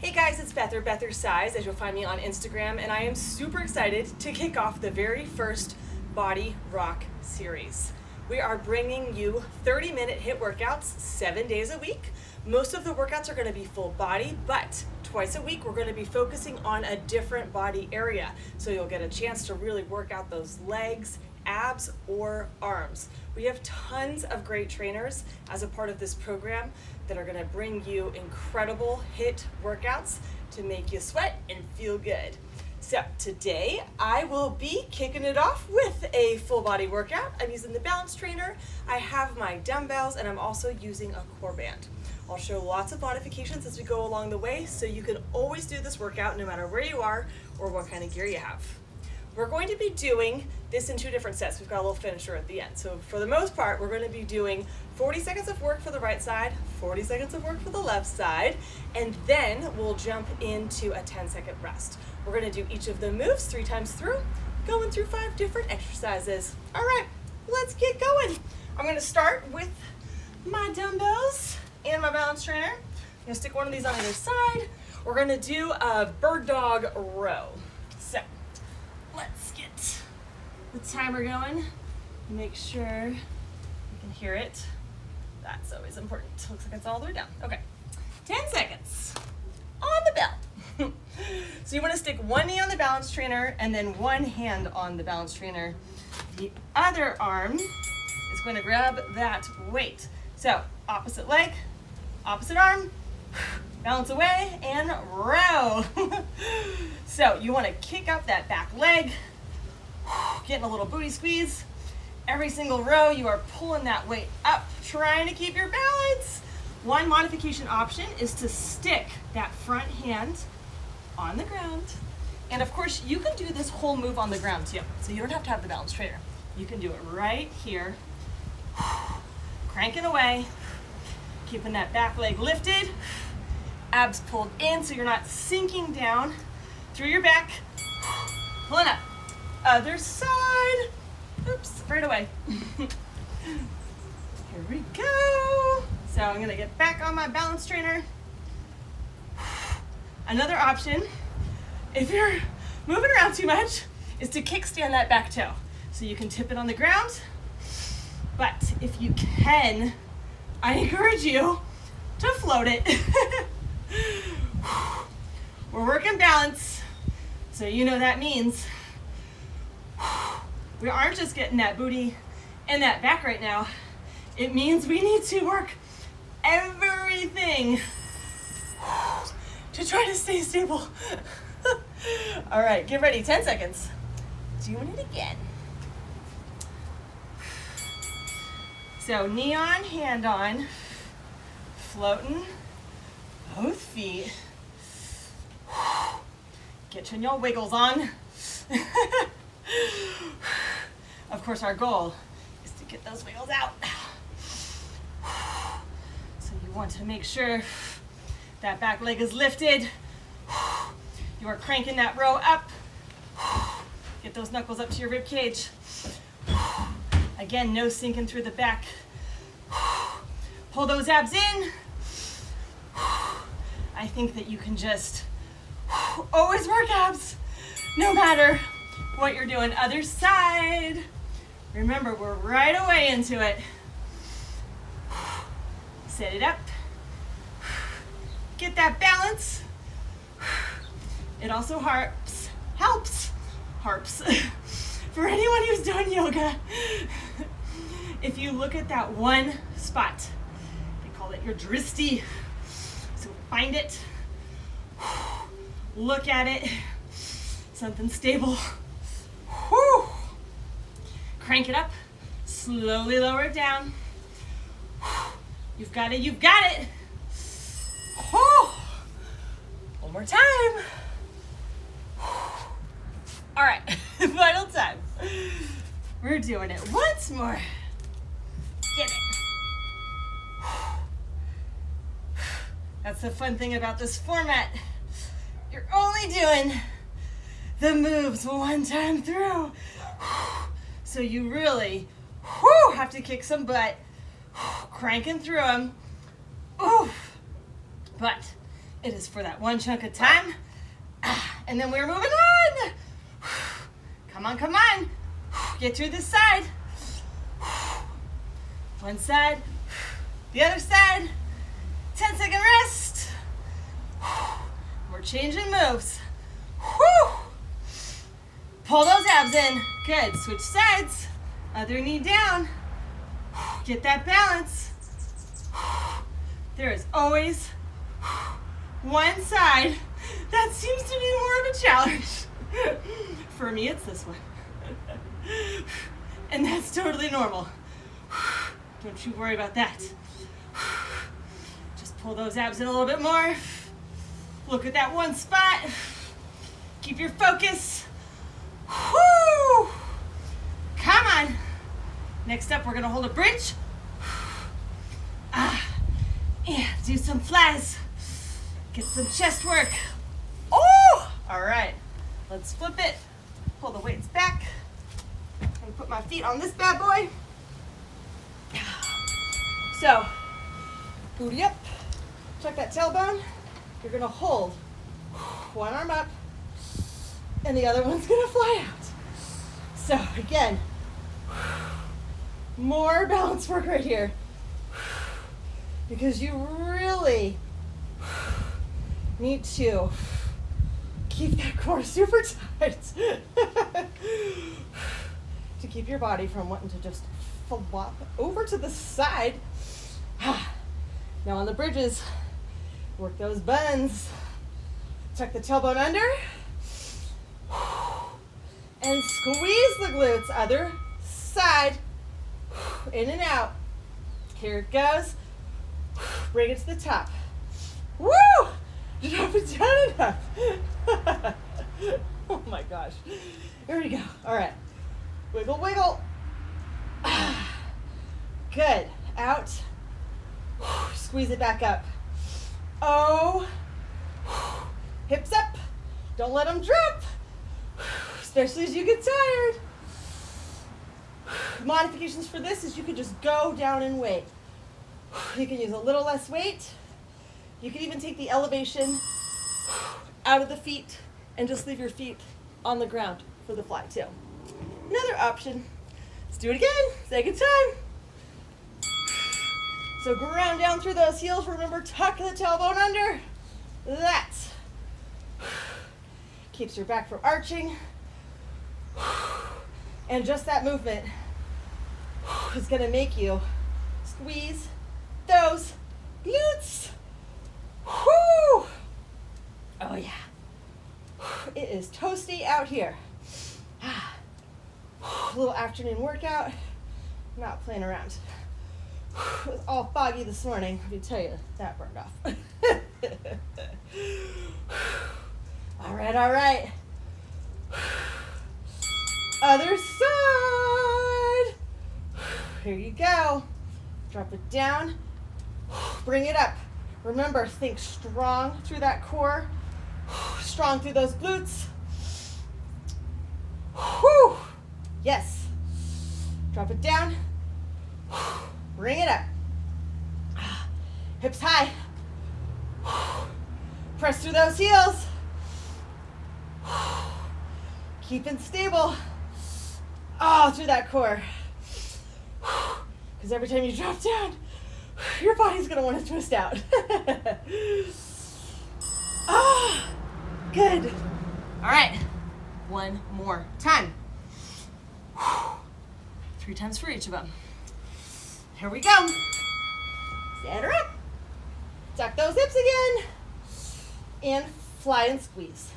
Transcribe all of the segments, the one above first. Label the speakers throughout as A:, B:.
A: Hey guys, it's Beth or Bethercize, as you'll find me on Instagram, and I am super excited to kick off the very first BodyRock series. We are bringing you 30-minute HIIT workouts 7 days a week. Most of the workouts are going to be full body, but twice a week we're going to be focusing on a different body area. So you'll get a chance to really work out those legs, abs, or arms. We have tons of great trainers as a part of this program that are going to bring you incredible HIIT workouts to make you sweat and feel good. So today I will be kicking it off with a full body workout. I'm using the balance trainer, I have my dumbbells, and I'm also using a core band. I'll show lots of modifications as we go along the way, so you can always do this workout no matter where you are or what kind of gear you have. We're going to be doing this in 2 different sets. We've got a little finisher at the end. So for the most part, we're going to be doing 40 seconds of work for the right side, 40 seconds of work for the left side, and then we'll jump into a 10-second rest. We're going to do each of the moves 3 times through, going through 5 different exercises. All right, let's get going. I'm going to start with my dumbbells and my balance trainer. I'm going to stick one of these on either side. We're going to do a bird dog row. So let's get the timer going. Make sure you can hear it. That's always important. Looks like it's all the way down. Okay, 10 seconds on the bell. So you want to stick one knee on the balance trainer and then one hand on the balance trainer. The other arm is going to grab that weight. So opposite leg, opposite arm, balance away and row. So you want to kick up that back leg, getting a little booty squeeze. Every single row you are pulling that weight up, trying to keep your balance. One modification option is to stick that front hand on the ground. And of course you can do this whole move on the ground too. So you don't have to have the balance trainer. You can do it right here. Cranking away, keeping that back leg lifted, abs pulled in so you're not sinking down through your back. Pulling up. Other side. Oops, right away. Here we go. So I'm gonna get back on my balance trainer. Another option, if you're moving around too much, is to kickstand that back toe. So you can tip it on the ground, but if you can, I encourage you to float it. We're working balance, so you know that means we aren't just getting that booty and that back right now. It means we need to work everything to try to stay stable. All right, get ready, 10 seconds. Doing it again. So knee on, hand on, floating both feet. Getting your wiggles on. Of course, our goal is to get those wiggles out. So you want to make sure that back leg is lifted. You are cranking that row up. Get those knuckles up to your rib cage. Again, no sinking through the back. Pull those abs in. I think that you can just always work abs, no matter what you're doing. Other side. Remember, we're right away into it. Set it up. Get that balance. It also helps for anyone who's doing yoga. If you look at that one spot, they call it your dristi. So find it, look at it, something stable. Whew. Crank it up, slowly lower it down. You've got it, you've got it. Whew. One more time. All right, final time. We're doing it once more. Get it. That's the fun thing about this format. You're only doing the moves one time through. So you really have to kick some butt, cranking through them. But It is for that one chunk of time. And then we're moving on. Come on, come on. Get through this side. One side, the other side. 10-second rest. We're changing moves. Pull those abs in. Good. Switch sides. Other knee down. Get that balance. There is always one side that seems to be more of a challenge. For me, it's this one. And that's totally normal. Don't you worry about that. Just pull those abs in a little bit more. Look at that one spot. Keep your focus. Woo! Come on. Next up, we're gonna hold a bridge. And do some flies. Get some chest work. Oh! All right, let's flip it. Pull the weights back. And put my feet on this bad boy. So, booty up. Tuck that tailbone. You're gonna hold one arm up and the other one's gonna fly out. So again, more balance work right here because you really need to keep that core super tight to keep your body from wanting to just flop over to the side. Now on the bridges, work those buns. Tuck the tailbone under. And squeeze the glutes. Other side. In and out. Here it goes. Bring it to the top. Woo! Drop it down and up. Oh my gosh. Here we go. All right. Wiggle, wiggle. Good. Out. Squeeze it back up. Oh. Hips up. Don't let them drop. Especially as you get tired. Modifications for this is you could just go down in weight. You can use a little less weight. You can even take the elevation out of the feet and just leave your feet on the ground for the fly too. Another option. Let's do it again. Second time. So ground down through those heels. Remember, tuck the tailbone under. That keeps your back from arching. And just that movement is going to make you squeeze those glutes. Whoo! Oh yeah. It is toasty out here. A little afternoon workout. Not playing around. It was all foggy this morning. Let me tell you, that burned off. All right, all right. Other side. Here you go. Drop it down. Bring it up. Remember, think strong through that core. Strong through those glutes. Whew. Yes. Drop it down. Bring it up. Hips high. Press through those heels. Keep it stable. Oh, through that core. Because every time you drop down, your body's going to want to twist out. Ah, good. All right. One more time. 3 times for each of them. Here we go. Stand her up. Tuck those hips again. And fly and squeeze.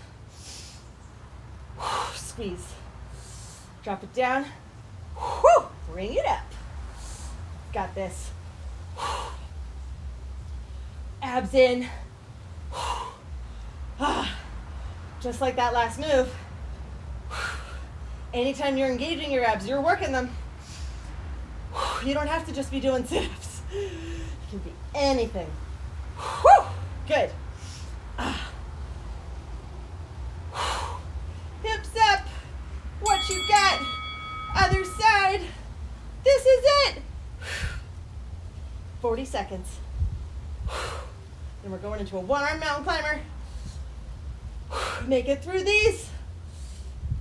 A: Squeeze. Drop it down. Bring it up. Got this. Abs in. Just like that last move. Anytime you're engaging your abs, you're working them. You don't have to just be doing sit-ups. It can be anything. Good. Hips up. What you got? Other side. This is it. 40 seconds. And we're going into a one-arm mountain climber. Make it through these.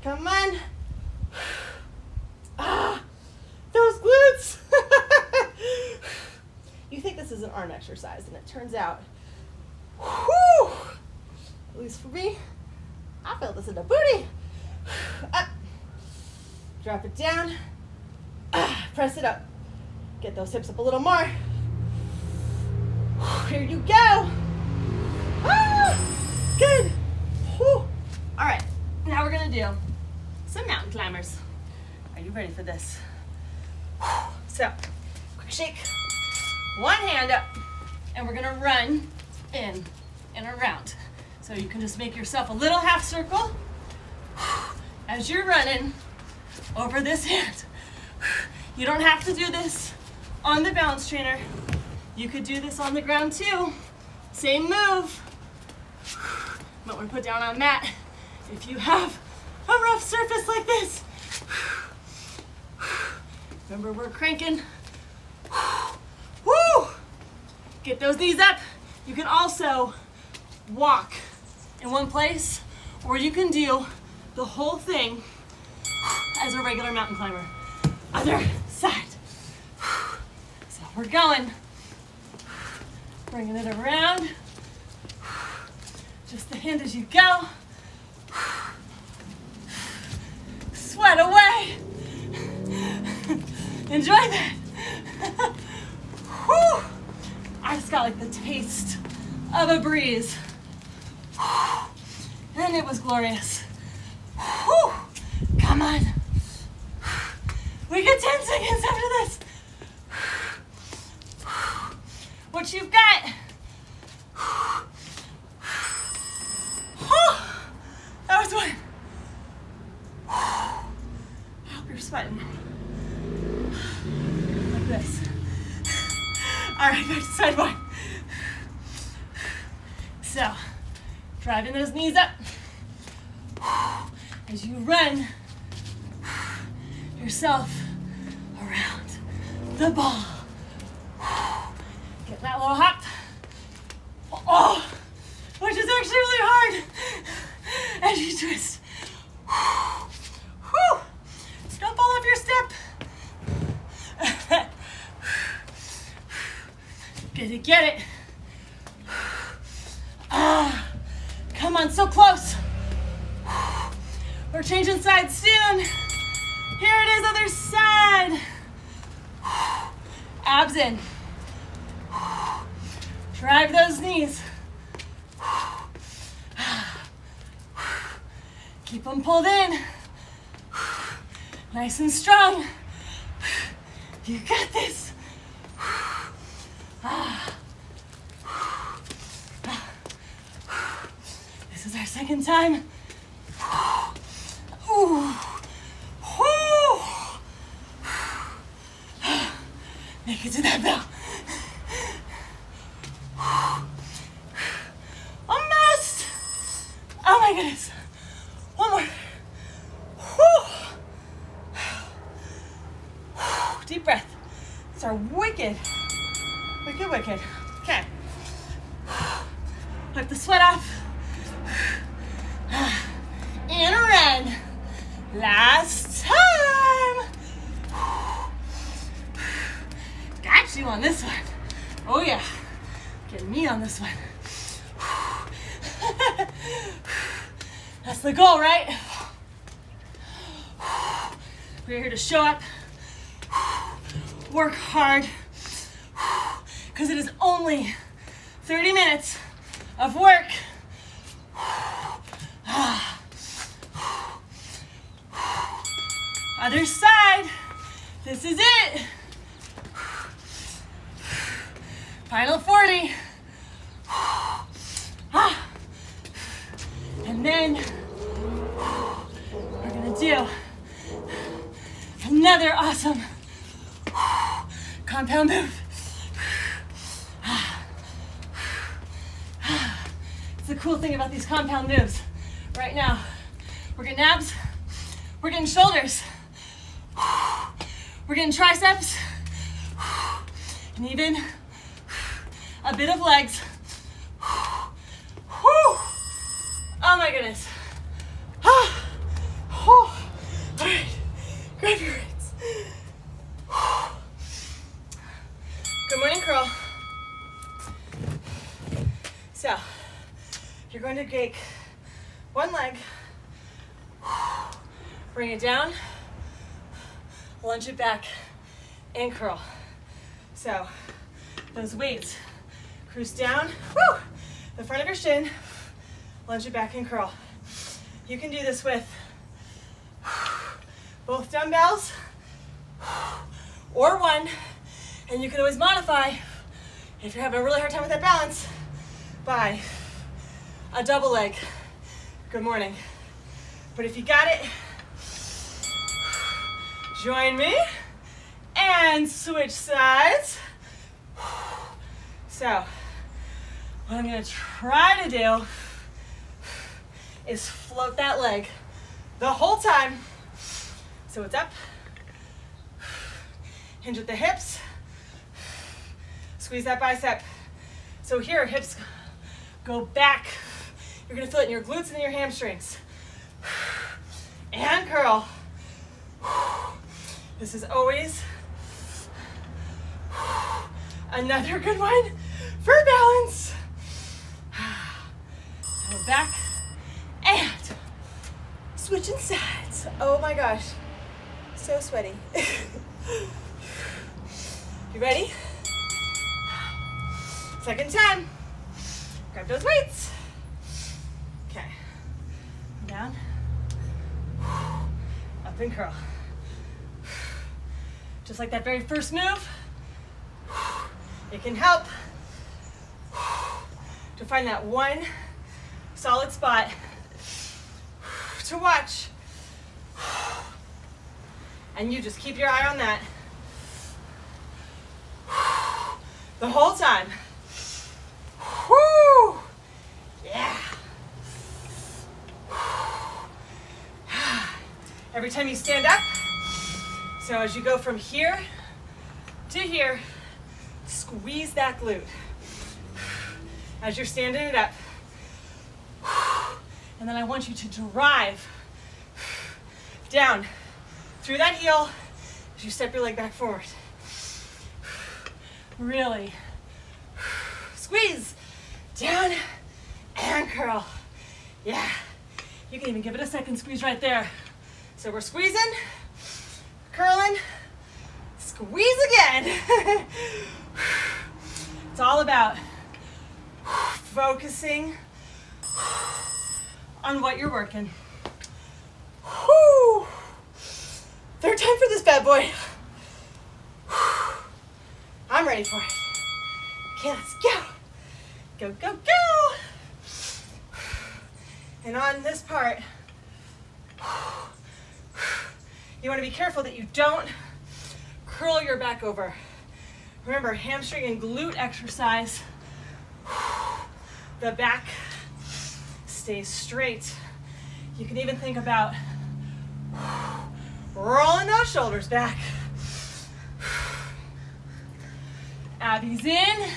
A: Come on. Ah, those glutes. You think this is an arm exercise, and it turns out, whew, at least for me, I felt this in the booty. Up, drop it down, press it up. Get those hips up a little more. Here you go. Ah, good. Whew. All right, now we're gonna do some mountain climbers. Are you ready for this? So, quick shake. One hand up, and we're gonna run in and around. So you can just make yourself a little half circle as you're running over this hand. You don't have to do this on the balance trainer. You could do this on the ground too. Same move. Might want to put down on a mat if you have a rough surface like this. Remember, we're cranking. Woo! Get those knees up. You can also walk in one place, or you can do the whole thing as a regular mountain climber. Other side. So we're going. Bringing it around. Just the hand as you go. Sweat away. Enjoy that. Whew. I just got like the taste of a breeze. And it was glorious. Whew. Come on. We get 10 seconds after this. What you've got. That was one. I hope you're sweating. Like this. All right, back to side one. So, driving those knees up as you run yourself around the ball. Get that little hop. Oh, which is actually really hard as you twist. Whew. Don't fall off your step. Get it. Come on, so close. We're changing sides soon. Here it is, other side. Abs in. Drive those knees. Keep them pulled in. Nice and strong. You got this. This is our second time. Ooh. Ooh. Make it to that bell. Almost. Oh my goodness. One more. Deep breath. These are wicked. Wicked. Okay. Wipe the sweat off. And run. Last time. Got you on this one. Oh yeah. Getting me on this one. That's the goal, right? We're here to show up, work hard, because it is only 30 minutes of work. Other side. This is it. Final 40. And then we're gonna do another awesome compound move. It's the cool thing about these compound moves. Right now, we're getting abs, we're getting shoulders, we're getting triceps, and even a bit of legs. my goodness. Ah. Oh. All right, grab your weights. Good morning, curl. So, you're going to take one leg, bring it down, lunge it back, and curl. So, those weights, cruise down, woo, the front of your shin, lunge it back and curl. You can do this with both dumbbells or one, and you can always modify if you're having a really hard time with that balance by a double leg. Good morning. But if you got it, join me and switch sides. So, what I'm gonna try to do is float that leg the whole time. So it's up, hinge at the hips, squeeze that bicep. So here, hips go back. You're gonna feel it in your glutes and in your hamstrings. And curl. This is always another good one for balance. So back and switching sides. Oh my gosh, so sweaty. You ready? Second time. Grab those weights. Okay. Down. Up and curl. Just like that very first move, it can help to find that one solid spot to watch. And you just keep your eye on that the whole time. Woo! Yeah. Every time you stand up, so as you go from here to here, squeeze that glute as you're standing it up. And then I want you to drive down through that heel as you step your leg back forward. Really squeeze down and curl. Yeah, you can even give it a second squeeze right there. So we're squeezing, curling, squeeze again. It's all about focusing on what you're working. Whew. Third time for this bad boy. I'm ready for it. Okay, let's go. Go, go, go. And on this part, you want to be careful that you don't curl your back over. Remember, hamstring and glute exercise. The back stays straight. You can even think about rolling those shoulders back. Abby's in.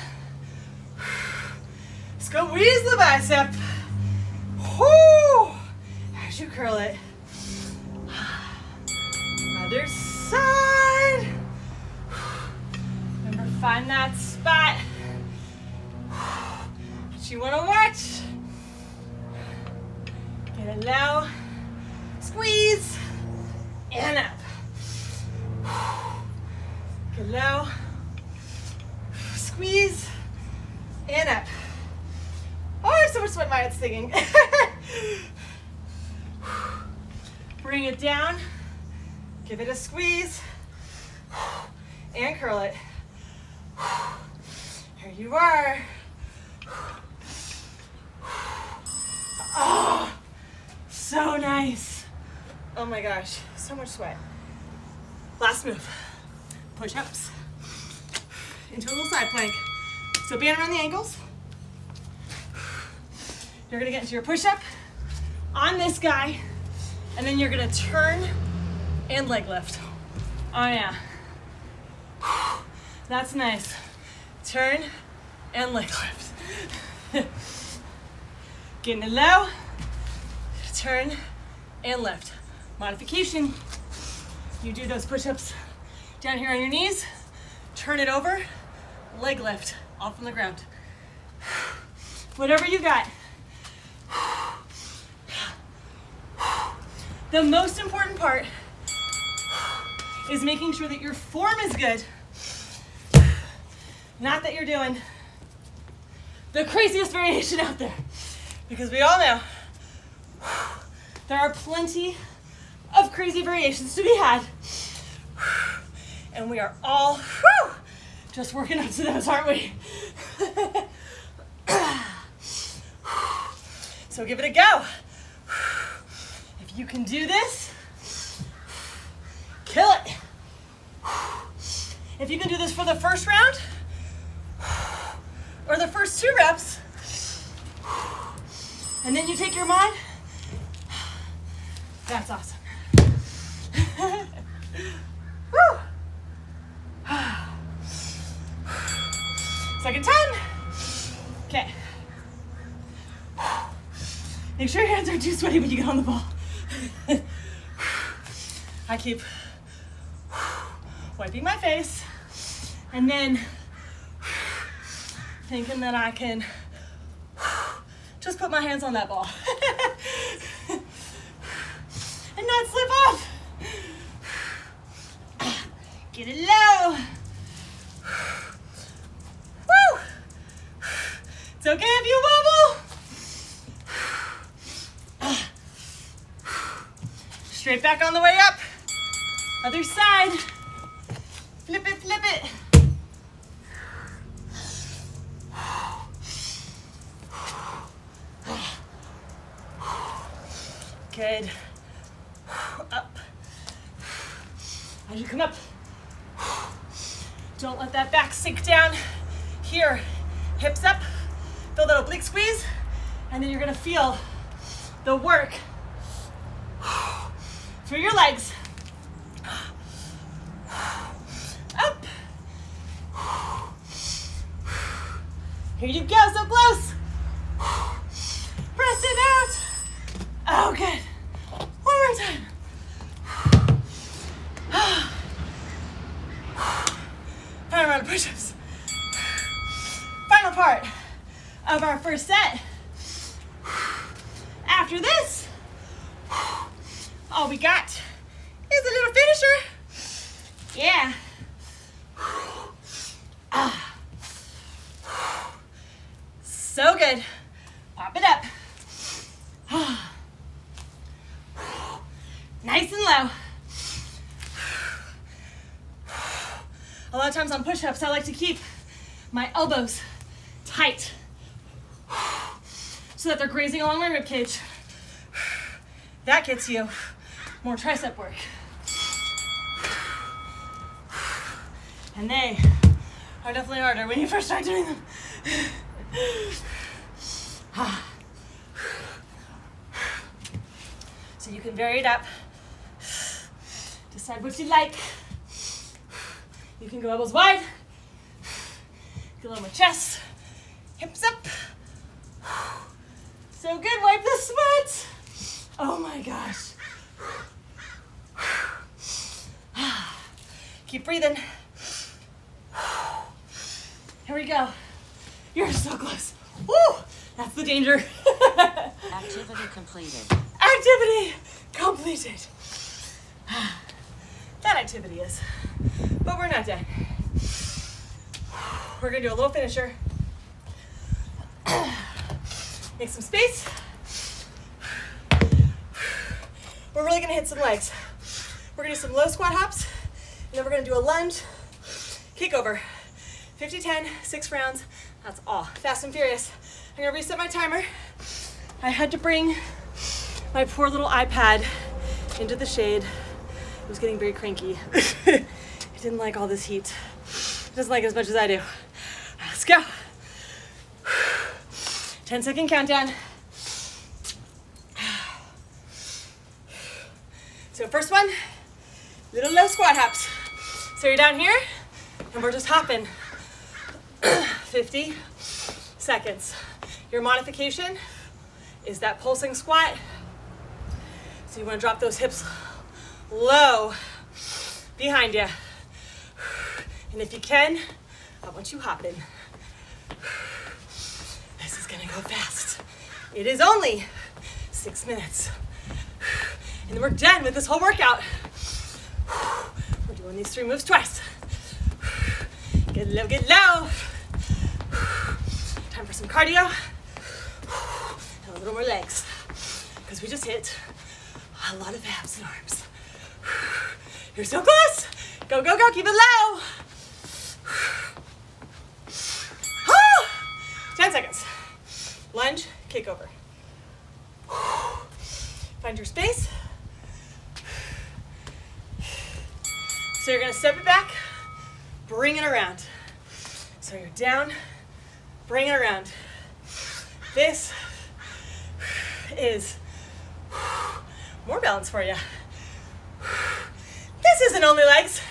A: Squeeze the bicep. Whoo! As you curl it. Other side. Remember, find that spot that you want to watch. Get it low. Squeeze. And up. Get low. Squeeze. And up. Oh, I have so much sweat in my head stinging. Bring it down. Give it a squeeze. And curl it. Here you are. Oh, so nice. Oh my gosh, so much sweat. Last move. Push-ups. Into a little side plank. So band around the ankles. You're gonna get into your push-up on this guy, and then you're gonna turn and leg lift. Oh yeah. That's nice. Turn and leg lift. Getting it low, turn, and lift. Modification, you do those push-ups down here on your knees, turn it over, leg lift off from the ground. Whatever you got. The most important part is making sure that your form is good. Not that you're doing the craziest variation out there. Because we all know there are plenty of crazy variations to be had. And we are all just working up to those, aren't we? So give it a go. If you can do this, kill it. If you can do this for the first round or the first 2 reps, and then you take your mod, that's awesome. Woo. Second time. Okay. Make sure your hands aren't too sweaty when you get on the ball. I keep wiping my face and then thinking that I can just put my hands on that ball and not slip off. Get it low. Woo! It's okay if you wobble. Straight back on the way up. Other side. Flip it, flip it. Good. Up. As you come up, don't let that back sink down. Here, hips up, feel that oblique squeeze, and then you're gonna feel the work through your legs. Up. Here you go, so close. Press it out. Oh, good. One more time. Final round of push-ups. Final part of our first set. After this, all we got is a little finisher. Yeah. So good. Pop it up. Nice and low. A lot of times on push-ups, I like to keep my elbows tight so that they're grazing along my rib cage. That gets you more tricep work. And they are definitely harder when you first start doing them. So you can vary it up. Decide what you like. You can go elbows wide. Get a little more chest. Hips up. So good, wipe the sweat. Oh my gosh. Keep breathing. Here we go. You're so close. Woo! That's the danger.
B: Activity completed.
A: Activity completed. That activity is. But we're not done. We're gonna do a little finisher. Make some space. We're really gonna hit some legs. We're gonna do some low squat hops, and then we're gonna do a lunge, kick over. 50-10, 6 rounds, that's all. Fast and furious. I'm gonna reset my timer. I had to bring my poor little iPad into the shade. It was getting very cranky. It didn't like all this heat. It doesn't like it as much as I do. Let's go. 10-second countdown. So first one, little low squat hops. So you're down here, and we're just hopping. 50 seconds. Your modification is that pulsing squat So you want to drop those hips low behind you. And if you can, I want you hopping. This is gonna go fast. It is only 6 minutes. And then we're done with this whole workout. We're doing these 3 moves twice. Get low, get low. Time for some cardio. And a little more legs. Because we just hit a lot of abs and arms. You're so close. Go, go, go, keep it low. 10 seconds. Lunge, kick over. Find your space. So you're gonna step it back, bring it around. So you're down, bring it around. This is more balance for you. This isn't only legs.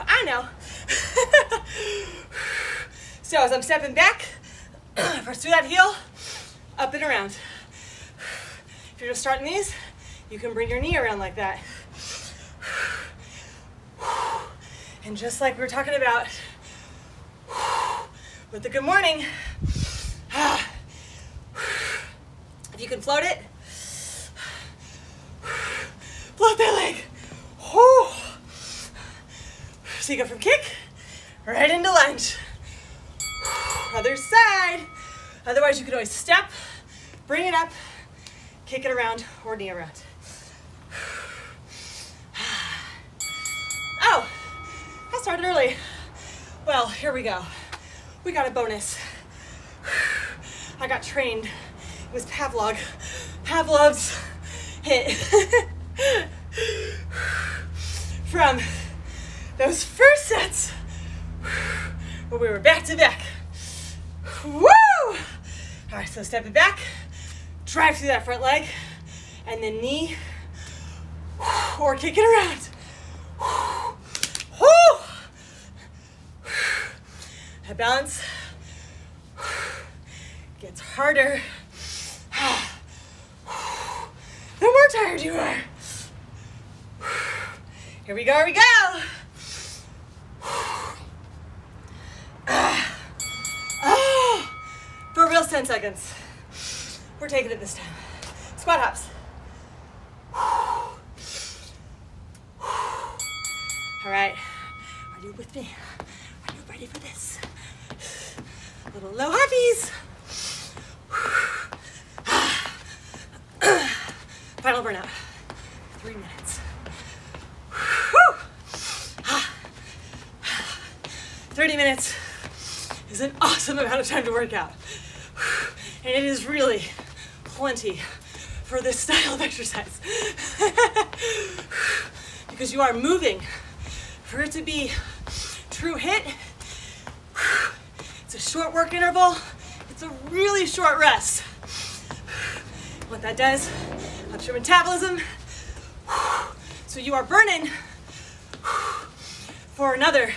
A: I know. So as I'm stepping back, first through that heel, up and around. If you're just starting these, you can bring your knee around like that. And just like we were talking about with the good morning, if you can float it, float that leg. So you go from kick right into lunge. Other side. Otherwise, you can always step, bring it up, kick it around, or knee around. Oh, I started early. Well, here we go. We got a bonus. I got trained. It was Pavlov's hit. From those first sets where we were back to back. Woo! All right, so step it back, drive through that front leg, and then knee, or kick it around. That balance gets harder the more tired you are. Here we go, here we go. For real, 10 seconds. We're taking it this time. Squat hops. All right, are you with me? Are you ready for this? Little low hoppies. Final burnout. 3 minutes. 30 minutes is an awesome amount of time to work out. And it is really plenty for this style of exercise. Because you are moving. For it to be true hit, it's a short work interval. It's a really short rest. What that does, ups your metabolism. So you are burning for another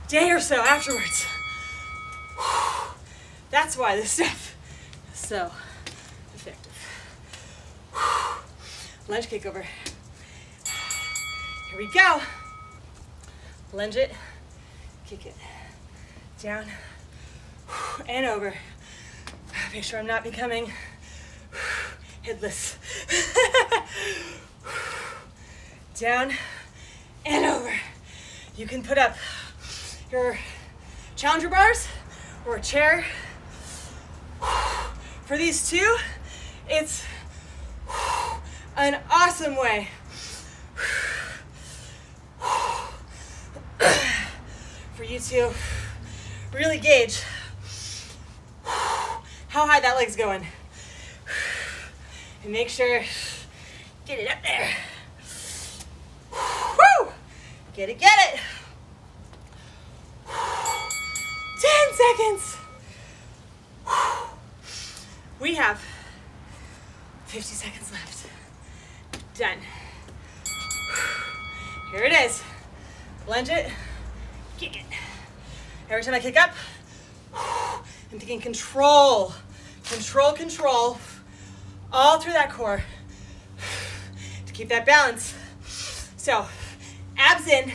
A: day or so afterwards. That's why this stuff is so effective. Lunge kick over. Here we go. Lunge it, kick it, down and over. Make sure I'm not becoming headless. Down and over. You can put up your challenger bars or a chair. For these two, it's an awesome way for you to really gauge how high that leg's going. And make sure, get it up there. Woo! Get it, get it. 10 seconds. We have 50 seconds left. Done. Here it is. Lunge it, kick it. Every time I kick up, I'm thinking control, control, control all through that core to keep that balance. So, abs in,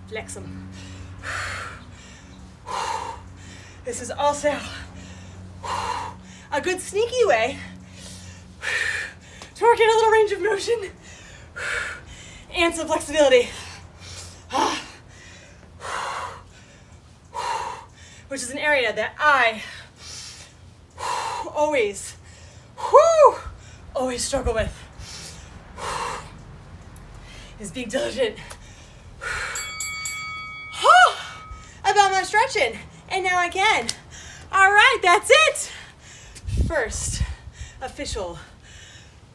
A: flex them. This is also a good sneaky way to work in a little range of motion and some flexibility. Which is an area that I always struggle with, is being diligent about my stretching. And now I can. All right, that's it. First official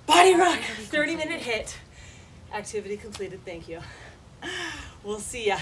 A: BodyRock 30-minute hit. Activity completed. Thank you. We'll see ya.